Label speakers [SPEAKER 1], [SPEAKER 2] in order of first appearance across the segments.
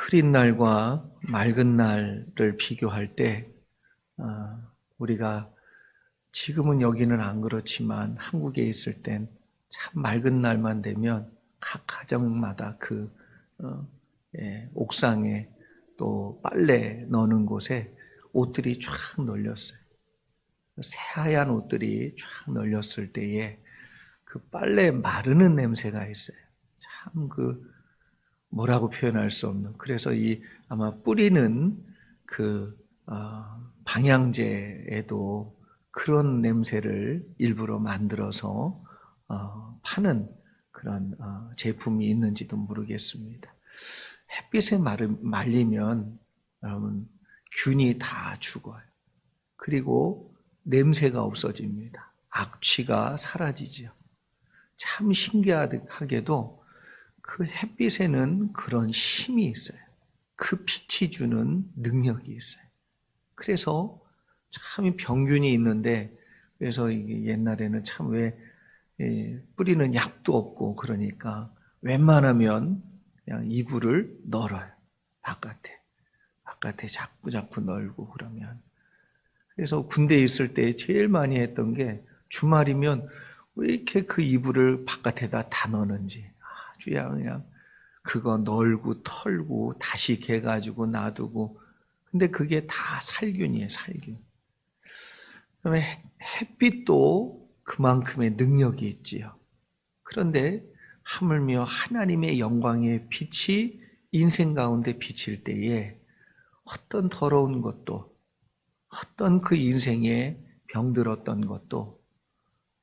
[SPEAKER 1] 흐린 날과 맑은 날을 비교할 때 우리가 지금은 여기는 안 그렇지만 한국에 있을 땐 참 맑은 날만 되면 각 가정마다 옥상에 또 빨래 넣는 곳에 옷들이 쫙 널렸어요. 새하얀 옷들이 쫙 널렸을 때에 그 빨래 마르는 냄새가 있어요. 참 뭐라고 표현할 수 없는. 그래서 아마 뿌리는 방향제에도 그런 냄새를 일부러 만들어서 파는 그런 제품이 있는지도 모르겠습니다. 햇빛에 말리면 여러분 균이 다 죽어요. 그리고 냄새가 없어집니다. 악취가 사라지죠. 참 신기하게도 그 햇빛에는 그런 힘이 있어요. 그 빛이 주는 능력이 있어요. 그래서 참 병균이 있는데, 그래서 이게 옛날에는 참 뿌리는 약도 없고 그러니까 웬만하면 그냥 이불을 널어요. 바깥에 자꾸 널고 그러면. 그래서 군대에 있을 때 제일 많이 했던 게 주말이면 왜 이렇게 그 이불을 바깥에다 다 넣는지. 아주 그냥 그거 널고 털고 다시 개가지고 놔두고. 근데 그게 다 살균이에요, 살균. 그다음에 햇빛도 그만큼의 능력이 있지요. 그런데 하물며 하나님의 영광의 빛이 인생 가운데 비칠 때에 어떤 더러운 것도, 어떤 그 인생에 병들었던 것도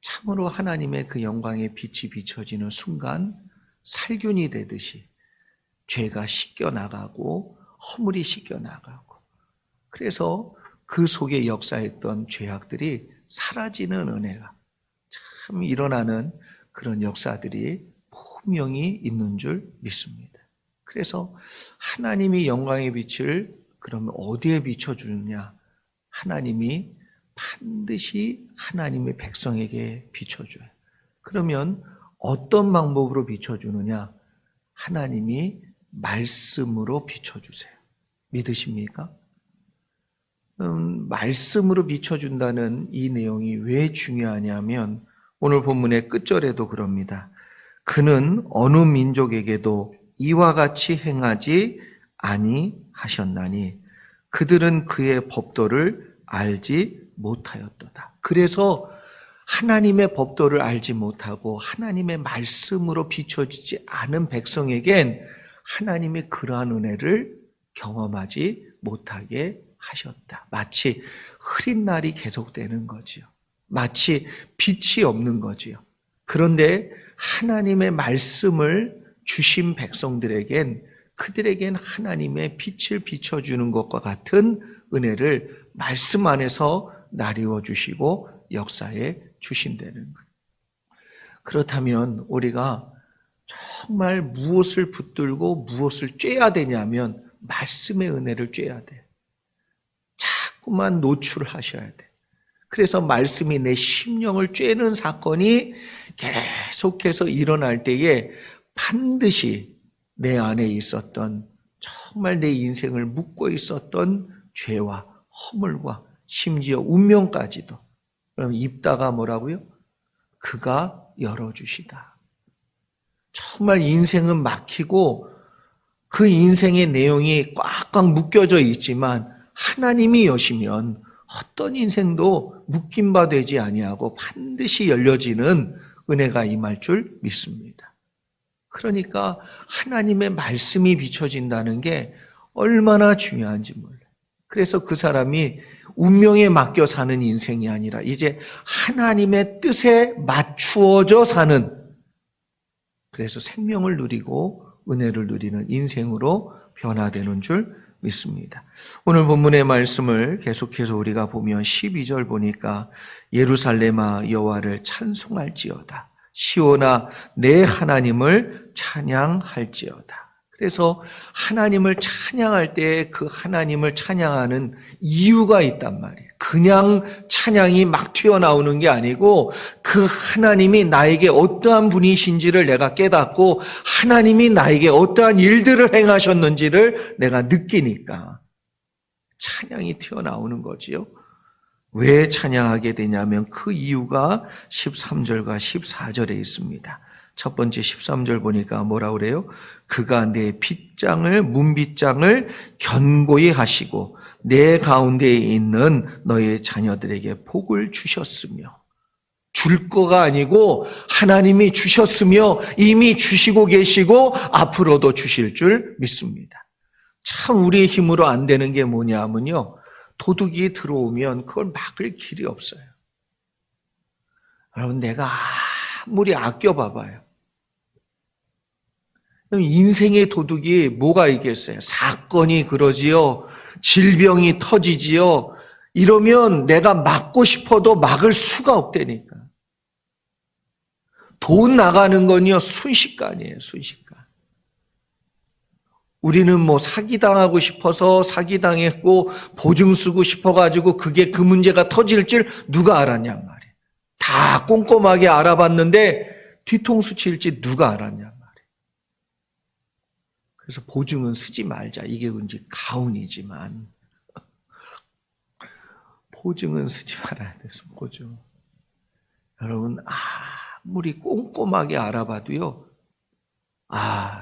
[SPEAKER 1] 참으로 하나님의 그 영광의 빛이 비춰지는 순간 살균이 되듯이 죄가 씻겨나가고 허물이 씻겨나가고, 그래서 그 속에 역사했던 죄악들이 사라지는 은혜가 참 일어나는 그런 역사들이 분명히 있는 줄 믿습니다. 그래서 하나님이 영광의 빛을 그러면 어디에 비춰주느냐? 하나님이 반드시 하나님의 백성에게 비춰줘요. 그러면 어떤 방법으로 비춰주느냐? 하나님이 말씀으로 비춰주세요. 믿으십니까? 말씀으로 비춰준다는 이 내용이 왜 중요하냐면 오늘 본문의 끝절에도 그럽니다. 그는 어느 민족에게도 이와 같이 행하지 아니하셨나니 그들은 그의 법도를 알지 못하였도다. 그래서 하나님의 법도를 알지 못하고 하나님의 말씀으로 비춰지지 않은 백성에겐 하나님의 그러한 은혜를 경험하지 못하게 하셨다. 마치 흐린 날이 계속되는 거지요. 마치 빛이 없는 거지요. 그런데 하나님의 말씀을 주신 백성들에겐 그들에겐 하나님의 빛을 비춰주는 것과 같은 은혜를 말씀 안에서 나리워 주시고 역사해 주신다는 거예요. 그렇다면 우리가 정말 무엇을 붙들고 무엇을 쬐야 되냐면 말씀의 은혜를 쬐야 돼요. 자꾸만 노출하셔야 돼. 그래서 말씀이 내 심령을 쬐는 사건이 계속해서 일어날 때에 반드시 내 안에 있었던 정말 내 인생을 묶고 있었던 죄와 허물과 심지어 운명까지도, 그럼 입다가 뭐라고요? 그가 열어주시다. 정말 인생은 막히고 그 인생의 내용이 꽉꽉 묶여져 있지만 하나님이 여시면 어떤 인생도 묶임바 되지 아니하고 반드시 열려지는 은혜가 임할 줄 믿습니다. 그러니까 하나님의 말씀이 비춰진다는 게 얼마나 중요한지 몰라요. 그래서 그 사람이 운명에 맡겨 사는 인생이 아니라 이제 하나님의 뜻에 맞추어져 사는, 그래서 생명을 누리고 은혜를 누리는 인생으로 변화되는 줄 믿습니다. 오늘 본문의 말씀을 계속해서 우리가 보면 12절 보니까 예루살렘아 여호와를 찬송할지어다. 시온아 내 하나님을 찬양할지어다. 그래서 하나님을 찬양할 때 그 하나님을 찬양하는 이유가 있단 말이에요. 그냥 찬양이 막 튀어나오는 게 아니고 그 하나님이 나에게 어떠한 분이신지를 내가 깨닫고 하나님이 나에게 어떠한 일들을 행하셨는지를 내가 느끼니까 찬양이 튀어나오는 거지요. 왜 찬양하게 되냐면 그 이유가 13절과 14절에 있습니다. 첫 번째 13절 보니까 뭐라 그래요? 그가 내 빗장을 문빗장을 견고히 하시고 내 가운데에 있는 너의 자녀들에게 복을 주셨으며, 줄 거가 아니고 하나님이 주셨으며 이미 주시고 계시고 앞으로도 주실 줄 믿습니다. 참 우리의 힘으로 안 되는 게 뭐냐면요, 도둑이 들어오면 그걸 막을 길이 없어요. 여러분, 내가 아무리 아껴봐봐요. 인생의 도둑이 뭐가 있겠어요? 사건이 그러지요. 질병이 터지지요. 이러면 내가 막고 싶어도 막을 수가 없다니까. 돈 나가는 건요, 순식간이에요, 순식간. 우리는 뭐 사기당하고 싶어서 사기당했고 보증 쓰고 싶어가지고 그게 그 문제가 터질 줄 누가 알았냔 말이에요. 다 꼼꼼하게 알아봤는데 뒤통수 칠지 누가 알았냔 말이에요. 그래서 보증은 쓰지 말자. 이게 이제 가훈이지만 보증은 쓰지 말아야 돼서 보증. 여러분, 아무리 꼼꼼하게 알아봐도요,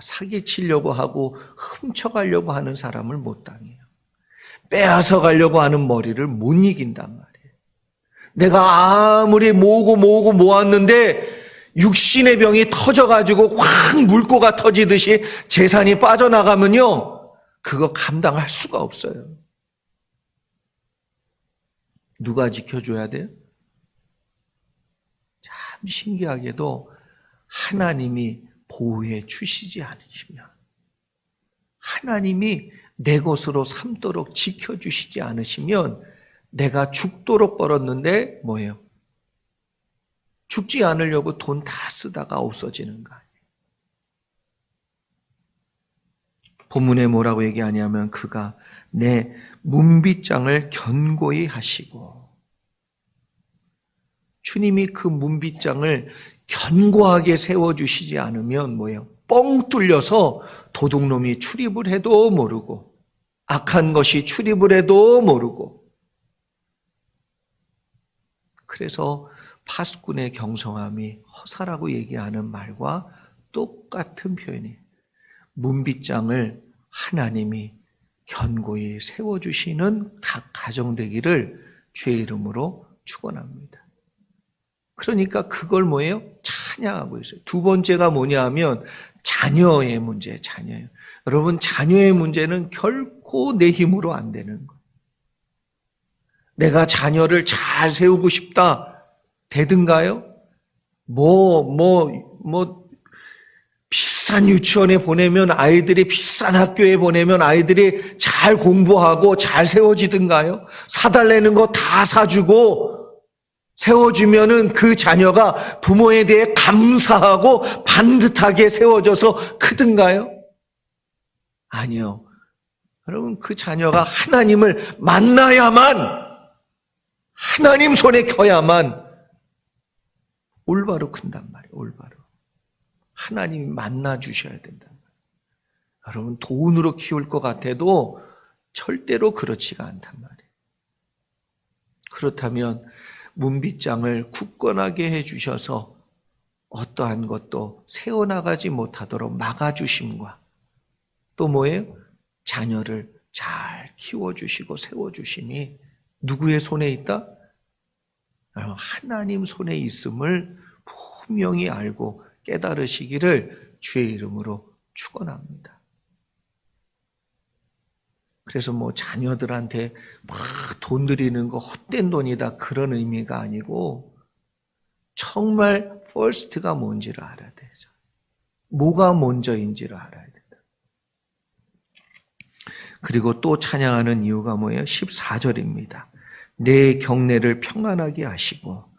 [SPEAKER 1] 사기치려고 하고 훔쳐가려고 하는 사람을 못 당해요. 빼앗아 가려고 하는 머리를 못 이긴단 말이에요. 내가 아무리 모았는데 육신의 병이 터져가지고 확 물고가 터지듯이 재산이 빠져나가면요, 그거 감당할 수가 없어요. 누가 지켜줘야 돼요? 참 신기하게도 하나님이 보호해 주시지 않으시면, 하나님이 내 것으로 삼도록 지켜주시지 않으시면 내가 죽도록 벌었는데 뭐예요? 죽지 않으려고 돈 다 쓰다가 없어지는 거 아니에요. 본문에 뭐라고 얘기하냐면 그가 내 문빗장을 견고히 하시고, 주님이 그 문빗장을 견고하게 세워주시지 않으면 뭐예요? 뻥 뚫려서 도둑놈이 출입을 해도 모르고 악한 것이 출입을 해도 모르고. 그래서 파수꾼의 경성함이 허사라고 얘기하는 말과 똑같은 표현이에요. 문빗장을 하나님이 견고히 세워주시는 각 가정 되기를 주의 이름으로 축원합니다. 그러니까 그걸 뭐예요? 찬양하고 있어요. 두 번째가 뭐냐 하면 자녀의 문제, 자녀예요. 여러분, 자녀의 문제는 결코 내 힘으로 안 되는 거예요. 내가 자녀를 잘 세우고 싶다. 되든가요? 비싼 유치원에 보내면 아이들이 비싼 학교에 보내면 아이들이 잘 공부하고 잘 세워지든가요? 사달라는 거 다 사주고 세워주면은 그 자녀가 부모에 대해 감사하고 반듯하게 세워져서 크든가요? 아니요. 여러분, 그 자녀가 하나님을 만나야만, 하나님 손에 켜야만 올바로 큰단 말이에요. 올바로. 하나님이 만나 주셔야 된단 말이에요. 여러분, 돈으로 키울 것 같아도 절대로 그렇지가 않단 말이에요. 그렇다면 문빗장을 굳건하게 해주셔서 어떠한 것도 세워나가지 못하도록 막아주심과 또 뭐예요? 자녀를 잘 키워주시고 세워주심이 누구의 손에 있다? 하나님 손에 있음을 분명히 알고 깨달으시기를 주의 이름으로 축원합니다. 그래서 자녀들한테 막 돈 드리는 거 헛된 돈이다 그런 의미가 아니고 정말 first가 뭔지를 알아야 되죠. 뭐가 먼저인지를 알아야 된다. 그리고 또 찬양하는 이유가 뭐예요? 14절입니다. 내 경내를 평안하게 하시고.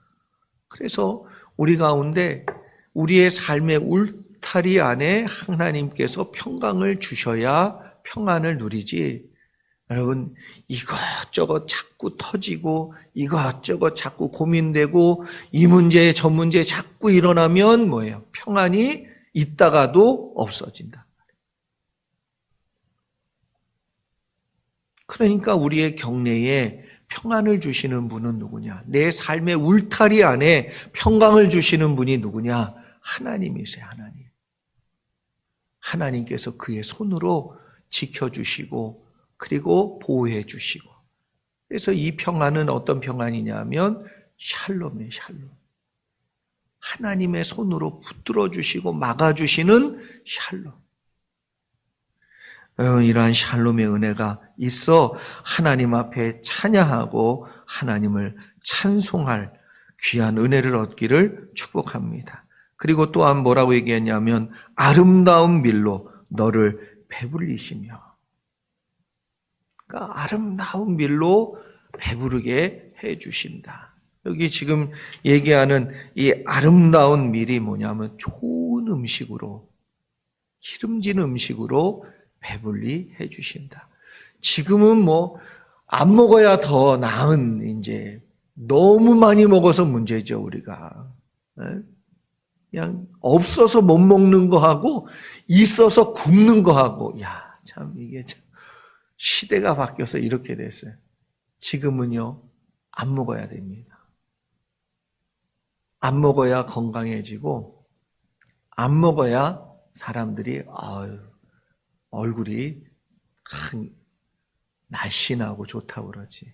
[SPEAKER 1] 그래서 우리 가운데 우리의 삶의 울타리 안에 하나님께서 평강을 주셔야 평안을 누리지. 여러분, 이것저것 자꾸 터지고 이것저것 자꾸 고민되고 이 문제 저 문제 자꾸 일어나면 뭐예요? 평안이 있다가도 없어진다. 그러니까 우리의 경내에 평안을 주시는 분은 누구냐? 내 삶의 울타리 안에 평강을 주시는 분이 누구냐? 하나님이세요, 하나님. 하나님께서 그의 손으로 지켜주시고 그리고 보호해 주시고. 그래서 이 평안은 어떤 평안이냐면 샬롬이에요, 샬롬. 하나님의 손으로 붙들어 주시고 막아 주시는 샬롬. 여러분, 이러한 샬롬의 은혜가 있어 하나님 앞에 찬양하고 하나님을 찬송할 귀한 은혜를 얻기를 축복합니다. 그리고 또한 뭐라고 얘기했냐면 아름다운 밀로 너를 배불리시며. 그러니까 아름다운 밀로 배부르게 해주신다. 여기 지금 얘기하는 이 아름다운 밀이 뭐냐면 좋은 음식으로, 기름진 음식으로 배불리 해주신다. 지금은 뭐 안 먹어야 더 나은, 이제 너무 많이 먹어서 문제죠, 우리가. 그냥 없어서 못 먹는 거 하고 있어서 굶는 거 하고, 야, 참 이게 참 시대가 바뀌어서 이렇게 됐어요. 지금은요, 안 먹어야 됩니다. 안 먹어야 건강해지고, 안 먹어야 사람들이 얼굴이 날씬하고 좋다고 그러지.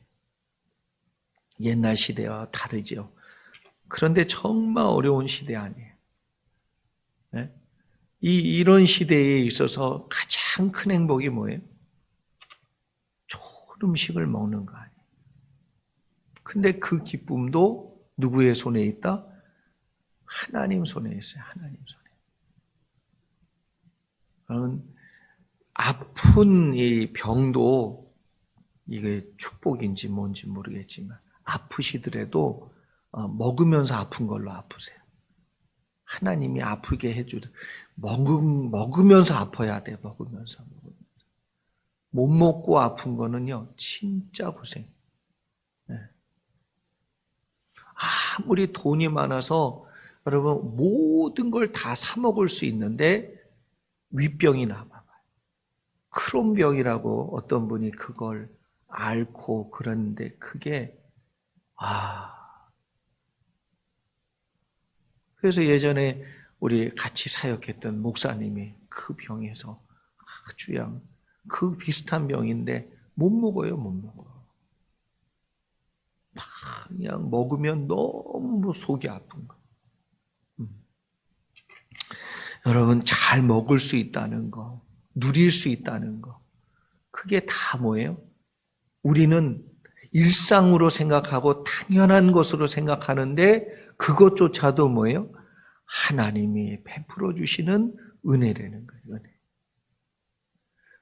[SPEAKER 1] 옛날 시대와 다르죠. 그런데 정말 어려운 시대 아니에요. 네? 이런 시대에 있어서 가장 큰 행복이 뭐예요? 좋은 음식을 먹는 거 아니에요. 근데 그 기쁨도 누구의 손에 있다? 하나님 손에 있어요. 하나님 손에. 여러분, 아픈 이 병도 이게 축복인지 뭔지 모르겠지만 아프시더라도 먹으면서 아픈 걸로 아프세요. 하나님이 아프게 해주다. 먹으면서 아파야 돼. 먹으면서. 못 먹고 아픈 거는요, 진짜 고생. 네. 아무리 돈이 많아서 여러분 모든 걸 다 사 먹을 수 있는데 윗병이 남아봐요. 크론병이라고 어떤 분이 그걸 앓고 그러는데 그게 그래서 예전에 우리 같이 사역했던 목사님이 그 병에서 아주 그 비슷한 병인데 못 먹어요, 못 먹어. 그냥 먹으면 너무 속이 아픈 거. 여러분, 잘 먹을 수 있다는 거, 누릴 수 있다는 거, 그게 다 뭐예요? 우리는 일상으로 생각하고 당연한 것으로 생각하는데 그것조차도 뭐예요? 하나님이 베풀어 주시는 은혜라는 거예요. 은혜.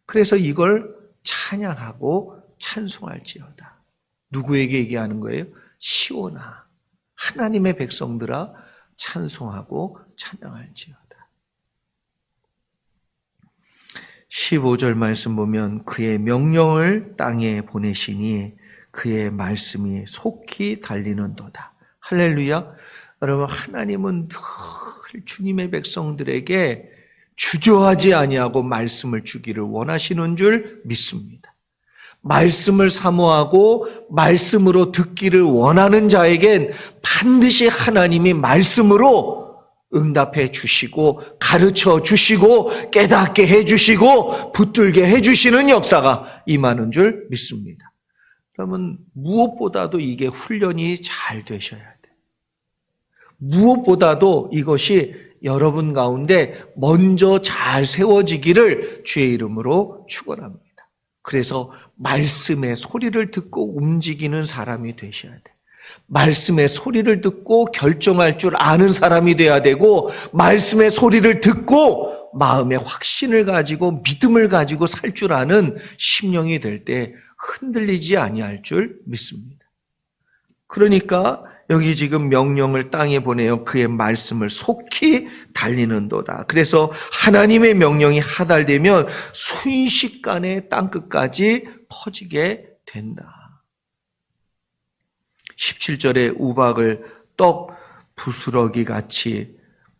[SPEAKER 1] 그래서 이걸 찬양하고 찬송할지어다. 누구에게 얘기하는 거예요? 시온아, 하나님의 백성들아, 찬송하고 찬양할지어다. 15절 말씀 보면 그의 명령을 땅에 보내시니 그의 말씀이 속히 달리는도다. 할렐루야. 여러분, 하나님은 늘 주님의 백성들에게 주저하지 아니하고 말씀을 주기를 원하시는 줄 믿습니다. 말씀을 사모하고 말씀으로 듣기를 원하는 자에겐 반드시 하나님이 말씀으로 응답해 주시고 가르쳐 주시고 깨닫게 해 주시고 붙들게 해 주시는 역사가 임하는 줄 믿습니다. 그러면 무엇보다도 이게 훈련이 잘 되셔야 돼요. 무엇보다도 이것이 여러분 가운데 먼저 잘 세워지기를 주의 이름으로 축원합니다. 그래서 말씀의 소리를 듣고 움직이는 사람이 되셔야 돼요. 말씀의 소리를 듣고 결정할 줄 아는 사람이 돼야 되고, 말씀의 소리를 듣고 마음의 확신을 가지고 믿음을 가지고 살 줄 아는 심령이 될 때 흔들리지 아니할 줄 믿습니다. 그러니까 여기 지금 명령을 땅에 보내어 그의 말씀을 속히 달리는도다. 그래서 하나님의 명령이 하달되면 순식간에 땅끝까지 퍼지게 된다. 17절에 우박을 떡 부스러기 같이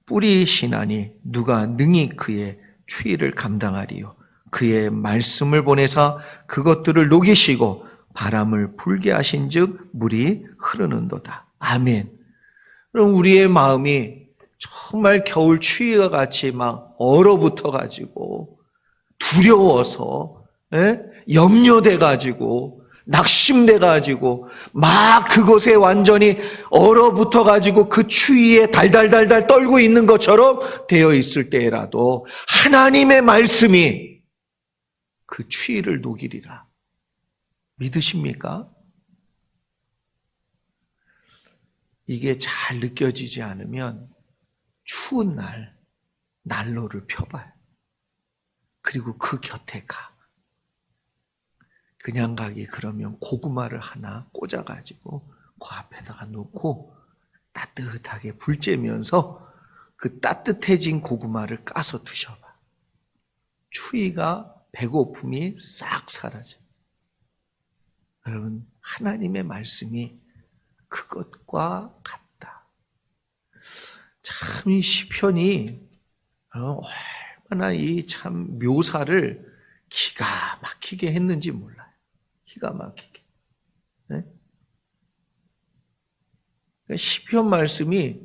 [SPEAKER 1] 뿌리시나니 누가 능히 그의 추위를 감당하리요. 그의 말씀을 보내사 그것들을 녹이시고 바람을 불게 하신즉 물이 흐르는도다. 아멘. 그럼 우리의 마음이 정말 겨울 추위와 같이 막 얼어붙어 가지고 두려워서, 염려돼 가지고 낙심돼 가지고 막 그곳에 완전히 얼어붙어 가지고 그 추위에 달달달달 떨고 있는 것처럼 되어 있을 때라도 하나님의 말씀이 그 추위를 녹이리라. 믿으십니까? 이게 잘 느껴지지 않으면 추운 날 난로를 펴봐요. 그리고 그 곁에 가. 그냥 가기 그러면 고구마를 하나 꽂아가지고 그 앞에다가 놓고 따뜻하게 불 쬐면서 그 따뜻해진 고구마를 까서 드셔봐. 추위가, 배고픔이 싹 사라져. 여러분, 하나님의 말씀이 그것과 같다. 참 이 시편이 얼마나 이 참 묘사를 기가 막히게 했는지 몰라요. 기가 막히게. 네? 시편 말씀이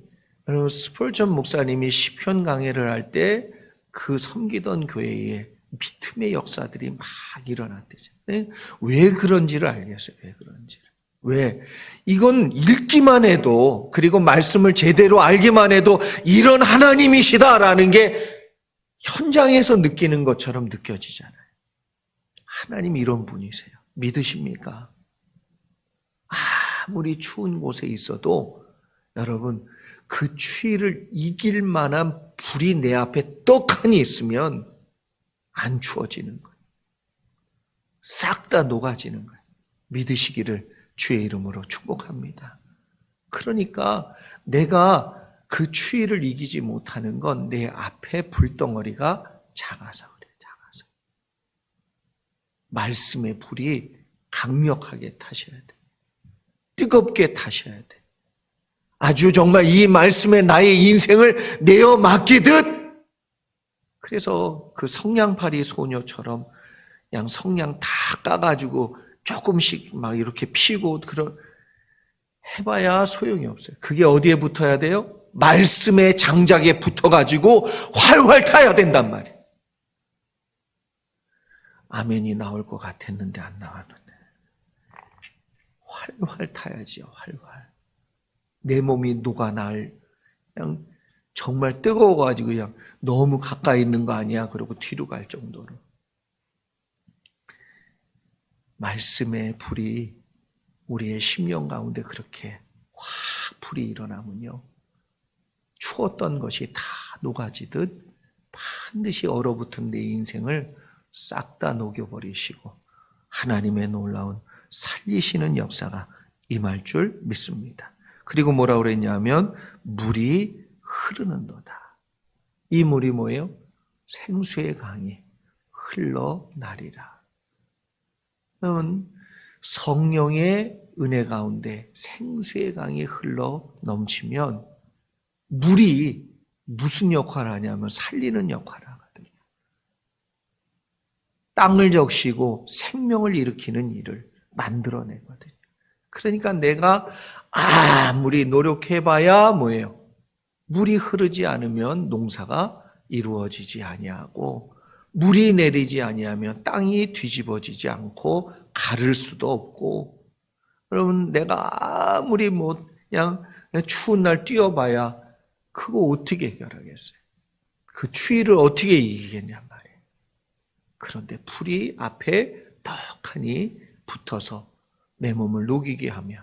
[SPEAKER 1] 여러분 스펄전 목사님이 시편 강해를 할 때 그 섬기던 교회에 믿음의 역사들이 막 일어났대죠. 네? 왜 그런지를 알겠어요. 왜 그런지를. 왜? 이건 읽기만 해도, 그리고 말씀을 제대로 알기만 해도 이런 하나님이시다라는 게 현장에서 느끼는 것처럼 느껴지잖아요. 하나님 이런 분이세요. 믿으십니까? 아무리 추운 곳에 있어도 여러분 그 추위를 이길 만한 불이 내 앞에 떡하니 있으면 안 추워지는 거예요. 싹 다 녹아지는 거예요. 믿으시기를 주의 이름으로 축복합니다. 그러니까 내가 그 추위를 이기지 못하는 건 내 앞에 불덩어리가 작아서 그래요. 작아서. 말씀의 불이 강력하게 타셔야 돼. 뜨겁게 타셔야 돼. 아주 정말 이 말씀에 나의 인생을 내어 맡기듯. 그래서 그 성냥팔이 소녀처럼 그냥 성냥 다 까가지고 조금씩 막 이렇게 피고 해봐야 소용이 없어요. 그게 어디에 붙어야 돼요? 말씀의 장작에 붙어가지고 활활 타야 된단 말이에요. 아멘이 나올 것 같았는데 안 나왔는데. 활활 타야지요, 활활. 내 몸이 녹아날, 그냥 정말 뜨거워가지고 그냥 너무 가까이 있는 거 아니야? 그러고 뒤로 갈 정도로. 말씀의 불이 우리의 심령 가운데 그렇게 확 불이 일어나면요. 추웠던 것이 다 녹아지듯 반드시 얼어붙은 내 인생을 싹 다 녹여버리시고 하나님의 놀라운 살리시는 역사가 임할 줄 믿습니다. 그리고 뭐라고 그랬냐면 물이 흐르는도다. 이 물이 뭐예요? 생수의 강이 흘러나리라. 여러분, 성령의 은혜 가운데 생수의 강이 흘러 넘치면 물이 무슨 역할을 하냐면 살리는 역할을 하거든요. 땅을 적시고 생명을 일으키는 일을 만들어내거든요. 그러니까 내가 아무리 노력해봐야 뭐예요? 물이 흐르지 않으면 농사가 이루어지지 아니하고 물이 내리지 아니하면 땅이 뒤집어지지 않고 가를 수도 없고 여러분 내가 아무리 그냥 추운 날 뛰어봐야 그거 어떻게 해결하겠어요? 그 추위를 어떻게 이기겠냔 말이에요. 그런데 불이 앞에 떡하니 붙어서 내 몸을 녹이게 하면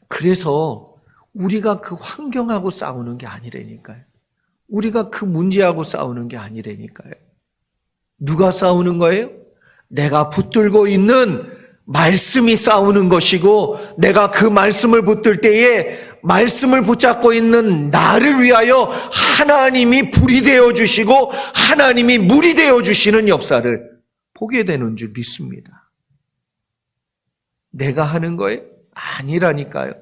[SPEAKER 1] 그래서 우리가 그 환경하고 싸우는 게 아니라니까요. 우리가 그 문제하고 싸우는 게 아니라니까요. 누가 싸우는 거예요? 내가 붙들고 있는 말씀이 싸우는 것이고 내가 그 말씀을 붙들 때에 말씀을 붙잡고 있는 나를 위하여 하나님이 불이 되어 주시고 하나님이 물이 되어 주시는 역사를 보게 되는 줄 믿습니다. 내가 하는 거에 아니라니까요.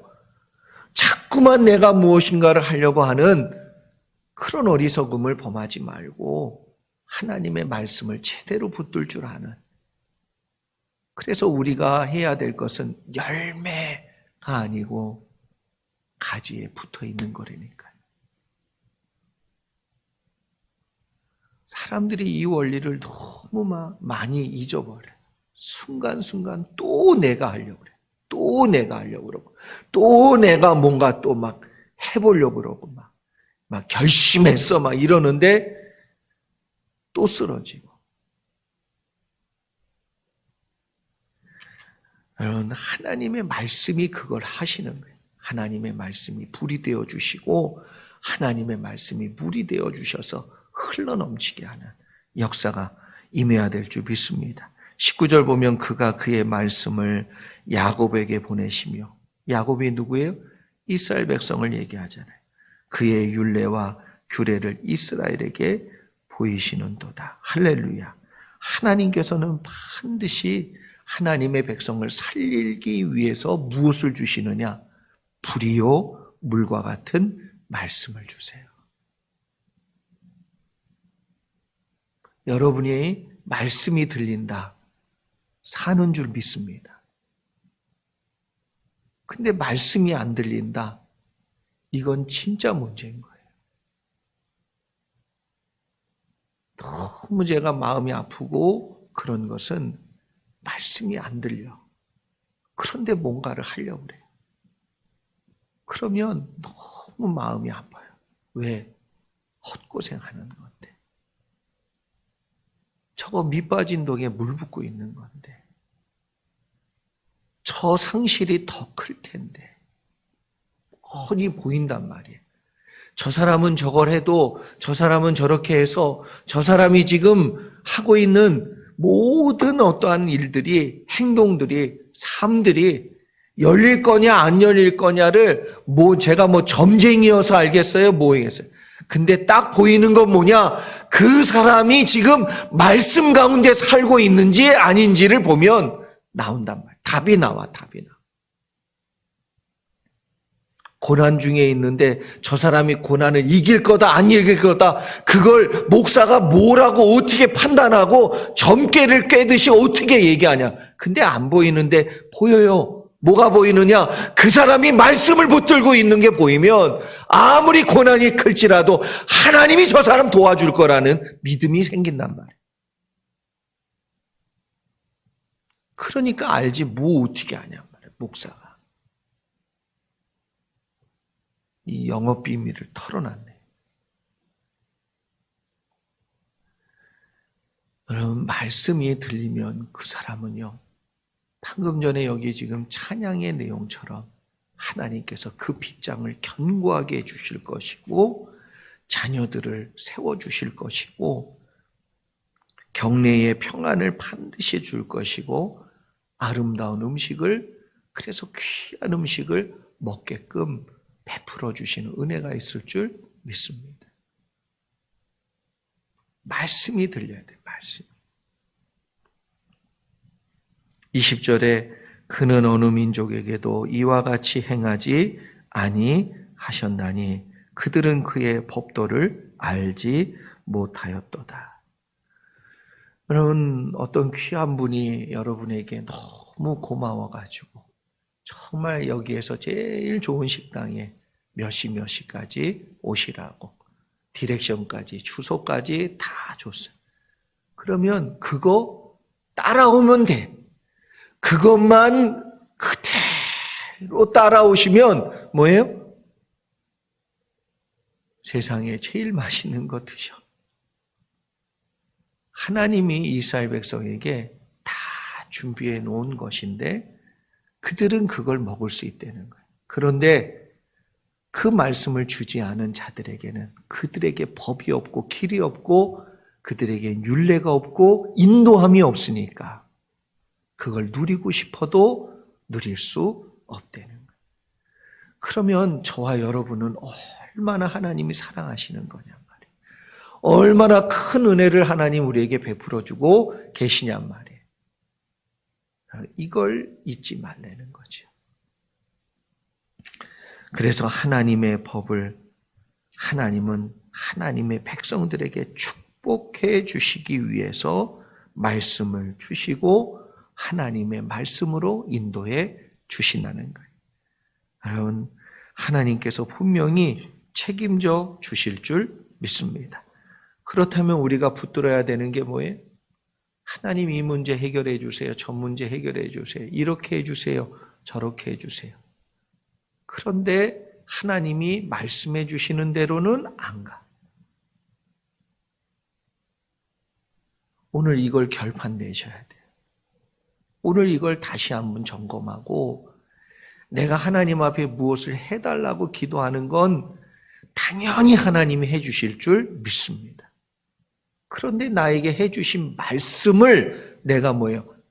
[SPEAKER 1] 자꾸만 내가 무엇인가를 하려고 하는 그런 어리석음을 범하지 말고 하나님의 말씀을 제대로 붙들 줄 아는, 그래서 우리가 해야 될 것은 열매가 아니고 가지에 붙어 있는 거라니까요. 사람들이 이 원리를 너무 많이 잊어버려요. 순간순간 또 내가 하려고 그래. 또 내가 하려고 그러고, 또 내가 뭔가 또 막 해보려고 그러고, 막 결심했어 막 이러는데 또 쓰러지고. 여러분, 하나님의 말씀이 그걸 하시는 거예요. 하나님의 말씀이 불이 되어 주시고 하나님의 말씀이 물이 되어 주셔서 흘러넘치게 하는 역사가 임해야 될 줄 믿습니다. 19절 보면 그가 그의 말씀을 야곱에게 보내시며, 야곱이 누구예요? 이스라엘 백성을 얘기하잖아요. 그의 율례와 규례를 이스라엘에게 보이시는도다. 할렐루야. 하나님께서는 반드시 하나님의 백성을 살리기 위해서 무엇을 주시느냐? 불이요 물과 같은 말씀을 주세요. 여러분이 말씀이 들린다, 사는 줄 믿습니다. 근데 말씀이 안 들린다, 이건 진짜 문제인 거예요. 너무 제가 마음이 아프고 그런 것은 말씀이 안 들려. 그런데 뭔가를 하려고 그래요. 그러면 너무 마음이 아파요. 왜? 헛고생하는 건데. 저거 밑빠진 독에 물 붓고 있는 건데. 저 상실이 더 클 텐데. 뻔히 보인단 말이에요. 저 사람은 저걸 해도 저 사람은 저렇게 해서 저 사람이 지금 하고 있는 모든 어떠한 일들이, 행동들이, 삶들이 열릴 거냐 안 열릴 거냐를 제가 점쟁이여서 알겠어요? 뭐겠어요? 근데 딱 보이는 건 뭐냐? 그 사람이 지금 말씀 가운데 살고 있는지 아닌지를 보면 나온단 말이에요. 답이 나와. 고난 중에 있는데 저 사람이 고난을 이길 거다 안 이길 거다, 그걸 목사가 뭐라고 어떻게 판단하고 점괘를 꿰듯이 어떻게 얘기하냐. 근데 안 보이는데 보여요. 뭐가 보이느냐? 그 사람이 말씀을 붙들고 있는 게 보이면 아무리 고난이 클지라도 하나님이 저 사람 도와줄 거라는 믿음이 생긴단 말이에요. 그러니까 알지 뭐 어떻게 하냔 말이에요, 목사가. 이 영업 비밀을 털어놨네. 여러분, 말씀이 들리면 그 사람은요, 방금 전에 여기 지금 찬양의 내용처럼 하나님께서 그 빗장을 견고하게 해주실 것이고 자녀들을 세워주실 것이고 경내의 평안을 반드시 줄 것이고 아름다운 음식을, 그래서 귀한 음식을 먹게끔 베풀어 주시는 은혜가 있을 줄 믿습니다. 말씀이 들려야 돼, 말씀. 20절에 그는 어느 민족에게도 이와 같이 행하지 아니하셨나니 그들은 그의 법도를 알지 못하였도다. 여러분, 어떤 귀한 분이 여러분에게 너무 고마워가지고 정말 여기에서 제일 좋은 식당에 몇 시까지 오시라고 디렉션까지 주소까지 다 줬어요. 그러면 그거 따라오면 돼. 그것만 그대로 따라오시면 뭐예요? 세상에 제일 맛있는 거 드셔. 하나님이 이스라엘 백성에게 다 준비해 놓은 것인데 그들은 그걸 먹을 수 있다는 거예요. 그런데 그 말씀을 주지 않은 자들에게는 그들에게 법이 없고 길이 없고 그들에게 율례가 없고 인도함이 없으니까 그걸 누리고 싶어도 누릴 수 없다는 거예요. 그러면 저와 여러분은 얼마나 하나님이 사랑하시는 거냐 말이에요. 얼마나 큰 은혜를 하나님 우리에게 베풀어주고 계시냔 말이에요. 이걸 잊지 말라는 거죠. 그래서 하나님의 법을 하나님은 하나님의 백성들에게 축복해 주시기 위해서 말씀을 주시고 하나님의 말씀으로 인도해 주신다는 거예요. 여러분, 하나님께서 분명히 책임져 주실 줄 믿습니다. 그렇다면 우리가 붙들어야 되는 게 뭐예요? 하나님 이 문제 해결해 주세요. 저 문제 해결해 주세요. 이렇게 해 주세요. 저렇게 해 주세요. 그런데 하나님이 말씀해 주시는 대로는 안 가. 오늘 이걸 결판내셔야 돼요. 오늘 이걸 다시 한번 점검하고 내가 하나님 앞에 무엇을 해달라고 기도하는 건 당연히 하나님이 해주실 줄 믿습니다. 그런데 나에게 해주신 말씀을 내가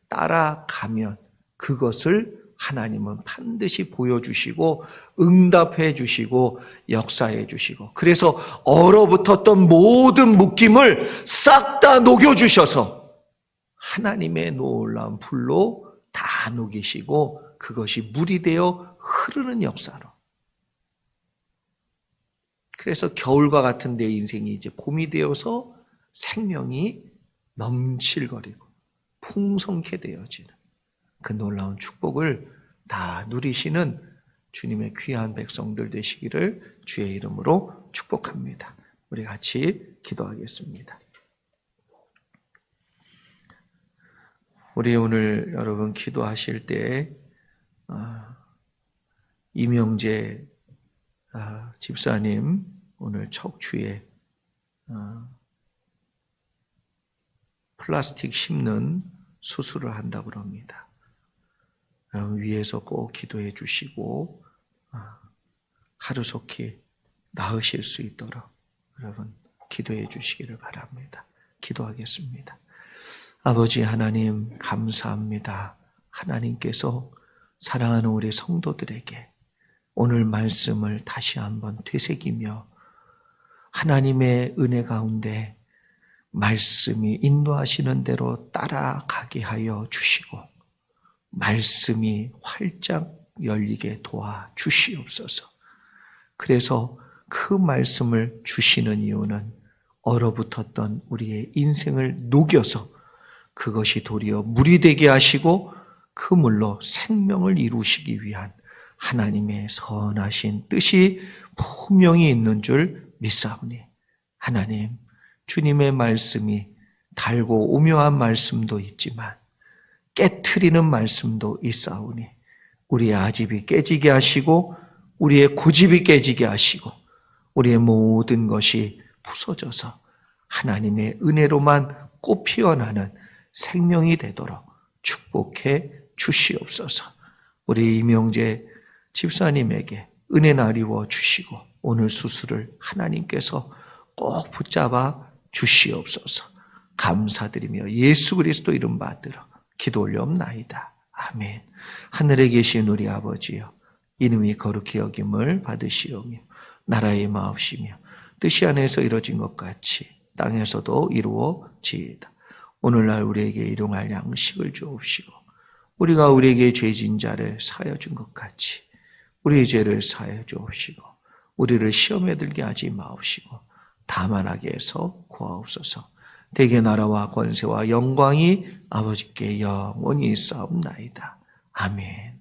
[SPEAKER 1] 따라가면 그것을 하나님은 반드시 보여주시고 응답해 주시고 역사해 주시고 그래서 얼어붙었던 모든 묶임을 싹 다 녹여주셔서 하나님의 놀라운 불로 다 녹이시고 그것이 물이 되어 흐르는 역사로. 그래서 겨울과 같은 내 인생이 이제 봄이 되어서 생명이 넘칠거리고 풍성케 되어지는 그 놀라운 축복을 다 누리시는 주님의 귀한 백성들 되시기를 주의 이름으로 축복합니다. 우리 같이 기도하겠습니다. 우리 오늘 여러분 기도하실 때 이명재 집사님 오늘 척추에 플라스틱 심는 수술을 한다고 합니다. 위에서 꼭 기도해 주시고 하루속히 나으실 수 있도록 여러분 기도해 주시기를 바랍니다. 기도하겠습니다. 아버지 하나님 감사합니다. 하나님께서 사랑하는 우리 성도들에게 오늘 말씀을 다시 한번 되새기며 하나님의 은혜 가운데 말씀이 인도하시는 대로 따라가게 하여 주시고 말씀이 활짝 열리게 도와 주시옵소서. 그래서 그 말씀을 주시는 이유는 얼어붙었던 우리의 인생을 녹여서 그것이 도리어 물이 되게 하시고 그 물로 생명을 이루시기 위한 하나님의 선하신 뜻이 분명히 있는 줄 믿사오니 하나님 주님의 말씀이 달고 오묘한 말씀도 있지만 깨트리는 말씀도 있사오니 우리의 아집이 깨지게 하시고 우리의 고집이 깨지게 하시고 우리의 모든 것이 부서져서 하나님의 은혜로만 꽃피어나는 생명이 되도록 축복해 주시옵소서. 우리 이명재 집사님에게 은혜나 이루어 주시고 오늘 수술을 하나님께서 꼭 붙잡아 주시옵소서. 감사드리며 예수 그리스도 이름 받들어 기도 올려옵나이다. 아멘. 하늘에 계신 우리 아버지여 이름이 거룩히 여김을 받으시오며 나라의 마옵시며 뜻이 안에서 이루어진 것 같이 땅에서도 이루어지이다. 오늘날 우리에게 일용할 양식을 주옵시고 우리가 우리에게 죄진 자를 사하여 준 것 같이 우리의 죄를 사하여 주옵시고 우리를 시험에 들게 하지 마옵시고 다만 악에서 구하옵소서. 대개 나라와 권세와 영광이 아버지께 영원히 있사옵나이다. 아멘.